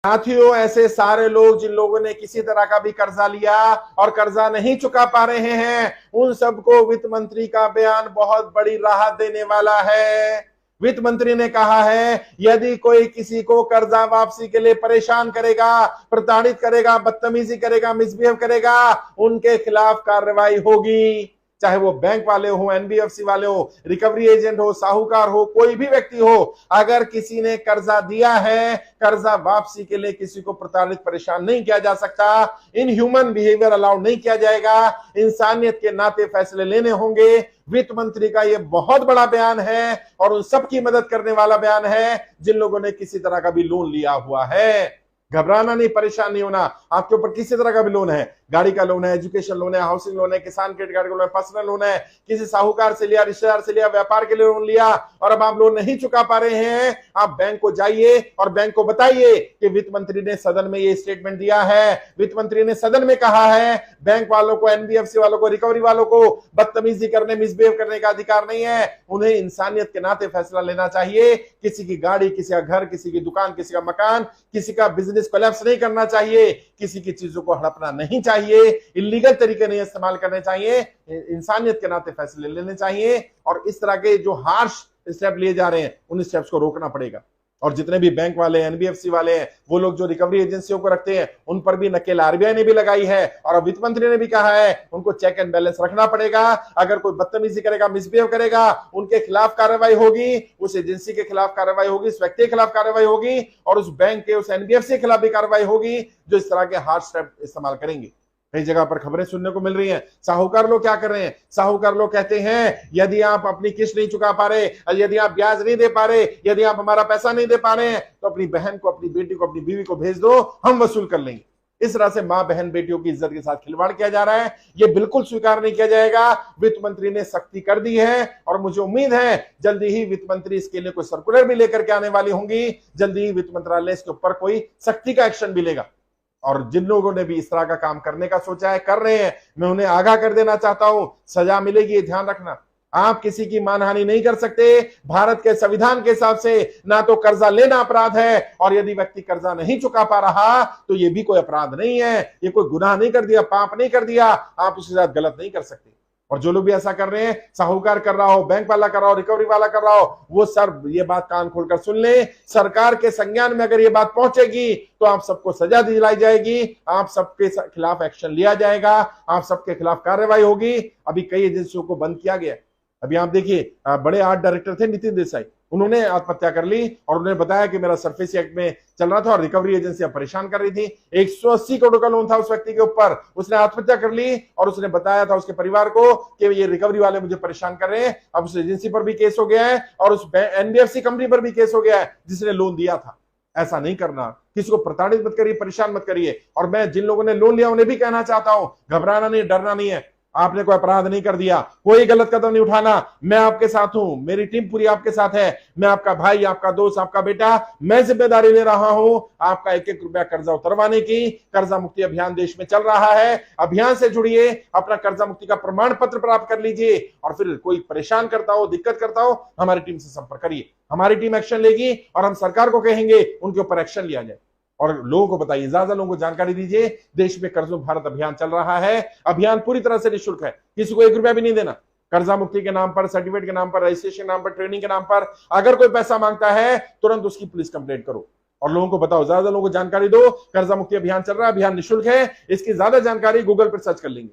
साथियों, ऐसे सारे लोग जिन लोगों ने किसी तरह का भी कर्जा लिया और कर्जा नहीं चुका पा रहे हैं, उन सबको वित्त मंत्री का बयान बहुत बड़ी राहत देने वाला है। वित्त मंत्री ने कहा है, यदि कोई किसी को कर्जा वापसी के लिए परेशान करेगा, प्रताड़ित करेगा, बदतमीजी करेगा, मिसबिहेव करेगा, उनके खिलाफ कार्रवाई होगी। चाहे वो बैंक वाले हो, एनबीएफसी वाले हो, रिकवरी एजेंट हो, साहूकार हो, कोई भी व्यक्ति हो, अगर किसी ने कर्जा दिया है, कर्जा वापसी के लिए किसी को प्रताड़ित परेशान नहीं किया जा सकता। इन ह्यूमन बिहेवियर अलाउड नहीं किया जाएगा। इंसानियत के नाते फैसले लेने होंगे। वित्त मंत्री का यह बहुत बड़ा बयान है और उन सबकी मदद करने वाला बयान है जिन लोगों ने किसी तरह का भी लोन लिया हुआ है। घबराना नहीं, परेशान नहीं होना। आपके ऊपर किसी तरह का भी लोन है, गाड़ी का लोन है, एजुकेशन लोन है, हाउसिंग लोन है, किसान क्रेडिट कार्ड का लोन है, पर्सनल लोन है, किसी साहूकार से लिया, रिश्तेदार से लिया, व्यापार के लिए लोन लिया और अब आप लोन नहीं चुका पा रहे हैं, आप बैंक को जाइए और बैंक को बताइए कि वित्त मंत्री ने सदन में ये स्टेटमेंट दिया है। वित्त मंत्री ने सदन में कहा है, बैंक वालों को, एनबीएफसी वालों को, रिकवरी वालों को बदतमीजी करने, मिसबिहेव करने का अधिकार नहीं है। उन्हें इंसानियत के नाते फैसला लेना चाहिए। किसी की गाड़ी, किसी का घर, किसी की दुकान, किसी का मकान, किसी का बिजनेस कोलैप्स नहीं करना चाहिए, किसी की चीजों को हड़पना नहीं चाहिए, इलीगल तरीके नहीं इस्तेमाल करने चाहिए, इंसानियत के नाते फैसले लेने चाहिए। और इस तरह के जो हार्श स्टेप लिए जा रहे हैं, उन स्टेप्स को रोकना पड़ेगा। और जितने भी बैंक वाले, एनबीएफसी वाले हैं, वो लोग जो रिकवरी एजेंसियों को रखते हैं, उन पर भी नकेल आरबीआई ने भी लगाई है और वित्त मंत्री ने भी कहा है, उनको चेक एंड बैलेंस रखना पड़ेगा। अगर कोई बदतमीजी करेगा, मिसबिहेव करेगा, उनके खिलाफ कार्रवाई होगी, उस एजेंसी के खिलाफ कार्रवाई होगी, उस व्यक्ति के खिलाफ कार्रवाई होगी और उस बैंक के, उस एनबीएफसी के खिलाफ भी कार्रवाई होगी जो इस तरह के हार्ड स्टेप इस्तेमाल करेंगे। कई जगह पर खबरें सुनने को मिल रही हैं। साहूकार लोग क्या कर रहे हैं? साहूकार लोग कहते हैं, यदि आप अपनी किस्त नहीं चुका पा रहे, यदि आप ब्याज नहीं दे पा रहे, यदि आप हमारा पैसा नहीं दे पा रहे हैं, तो अपनी बहन को, अपनी बेटी को, अपनी बीवी को भेज दो, हम वसूल कर लेंगे। इस तरह से मां बहन बेटियों की इज्जत के साथ खिलवाड़ किया जा रहा है। यह बिल्कुल स्वीकार नहीं किया जाएगा। वित्त मंत्री ने सख्ती कर दी है और मुझे उम्मीद है जल्दी ही वित्त मंत्री इसके लिए कोई सर्कुलर भी लेकर के आने वाली होंगी। जल्दी ही वित्त मंत्रालय इसके ऊपर कोई सख्ती का एक्शन भी लेगा। और जिन लोगों ने भी इस तरह का काम करने का सोचा है, कर रहे हैं, मैं उन्हें आगाह कर देना चाहता हूं, सजा मिलेगी, ध्यान रखना। आप किसी की मानहानि नहीं कर सकते। भारत के संविधान के हिसाब से ना तो कर्जा लेना अपराध है और यदि व्यक्ति कर्जा नहीं चुका पा रहा तो यह भी कोई अपराध नहीं है। ये कोई गुनाह नहीं कर दिया, पाप नहीं कर दिया, आप उसके साथ गलत नहीं कर सकते। और जो लोग भी ऐसा कर रहे हैं, साहूकार कर रहा हो, बैंक वाला कर रहा हो, रिकवरी वाला कर रहा हो, वो सर ये बात कान खोलकर सुन ले। सरकार के संज्ञान में अगर ये बात पहुंचेगी तो आप सबको सजा दिलाई जाएगी, आप सबके खिलाफ एक्शन लिया जाएगा, आप सबके खिलाफ कार्रवाई होगी। अभी कई एजेंसियों को बंद किया गया। अभी आप देखिए, बड़े आर्ट डायरेक्टर थे नितिन देसाई, उन्होंने आत्महत्या कर ली और उन्होंने बताया कि मेरा सरफेसी एक्ट में चल रहा था और रिकवरी एजेंसियां परेशान कर रही थी। 180 करोड़ का लोन था उस व्यक्ति के ऊपर, उसने आत्महत्या कर ली और उसने बताया था उसके परिवार को कि ये रिकवरी वाले मुझे परेशान कर रहे हैं। अब उस एजेंसी पर भी केस हो गया है और उस एनबीएफसी कंपनी पर भी केस हो गया है जिसने लोन दिया था। ऐसा नहीं करना, किसी को प्रताड़ित मत करिए, परेशान मत करिए। और मैं जिन लोगों ने लोन लिया उन्हें भी कहना चाहता हूं, घबराना नहीं, डरना नहीं है। आपने कोई अपराध नहीं कर दिया, कोई गलत कदम नहीं उठाना। मैं आपके साथ हूं, मेरी टीम पूरी आपके साथ है। मैं आपका भाई, आपका दोस्त, आपका बेटा, मैं जिम्मेदारी ले रहा हूं आपका एक एक रुपया कर्जा उतरवाने की। कर्जा मुक्ति अभियान देश में चल रहा है, अभियान से जुड़िए, अपना कर्जा मुक्ति का प्रमाण पत्र प्राप्त कर लीजिए और फिर कोई परेशान करता हो, दिक्कत करता हो, हमारी टीम से संपर्क करिए। हमारी टीम एक्शन लेगी और हम सरकार को कहेंगे उनके ऊपर एक्शन लिया जाए। और लोगों को बताइए, ज्यादा लोगों को जानकारी दीजिए। देश में कर्जों भारत अभियान चल रहा है। अभियान पूरी तरह से निःशुल्क है, किसी को 1 रुपया भी नहीं देना। कर्जा मुक्ति के नाम पर, सर्टिफिकेट के नाम पर, रजिस्ट्रेशन के नाम पर, ट्रेनिंग के नाम पर अगर कोई पैसा मांगता है तुरंत उसकी पुलिस कंप्लेंट करो और लोगों को बताओ, ज्यादा लोगों को जानकारी दो। कर्जा मुक्ति अभियान चल रहा है, अभियान निःशुल्क है। इसकी ज्यादा जानकारी गूगल पर सर्च कर लेंगे।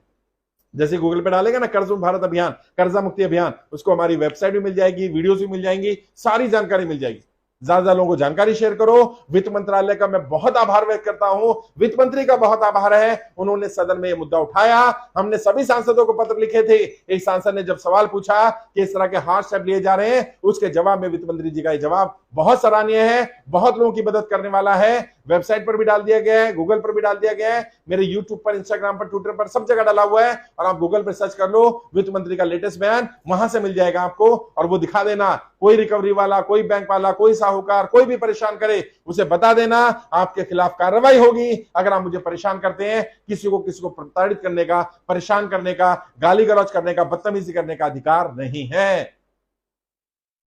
जैसे गूगल पे डालेगा ना कर्जों भारत अभियान, कर्जा मुक्ति अभियान, उसको हमारी वेबसाइट भी मिल जाएगी, वीडियोस भी मिल जाएंगी, सारी जानकारी मिल जाएगी। ज्यादा लोगों को जानकारी शेयर करो। वित्त मंत्रालय का मैं बहुत आभार व्यक्त करता हूं, वित्त मंत्री का बहुत आभार है, उन्होंने सदन में यह मुद्दा उठाया। हमने सभी सांसदों को पत्र लिखे थे। एक सांसद ने जब सवाल पूछा कि इस तरह के हार्ड स्टेप लिए जा रहे हैं, उसके जवाब में वित्त मंत्री जी का जवाब बहुत सराहनीय है, बहुत लोगों की मदद करने वाला है। वेबसाइट पर भी डाल दिया गया है, गूगल पर भी डाल दिया गया है, मेरे यूट्यूब पर, इंस्टाग्राम पर, ट्विटर पर, सब जगह डाला हुआ है। और आप गूगल पर सर्च कर लो, वित्त मंत्री का लेटेस्ट बयान वहां से मिल जाएगा आपको। और वो दिखा देना, कोई रिकवरी वाला, कोई बैंक वाला, कोई साहूकार, कोई भी परेशान करे, उसे बता देना, आपके खिलाफ कार्रवाई होगी। अगर आप मुझे परेशान करते हैं, किसी को प्रताड़ित करने का, परेशान करने का, गाली गलौज करने का, बदतमीजी करने का अधिकार नहीं है।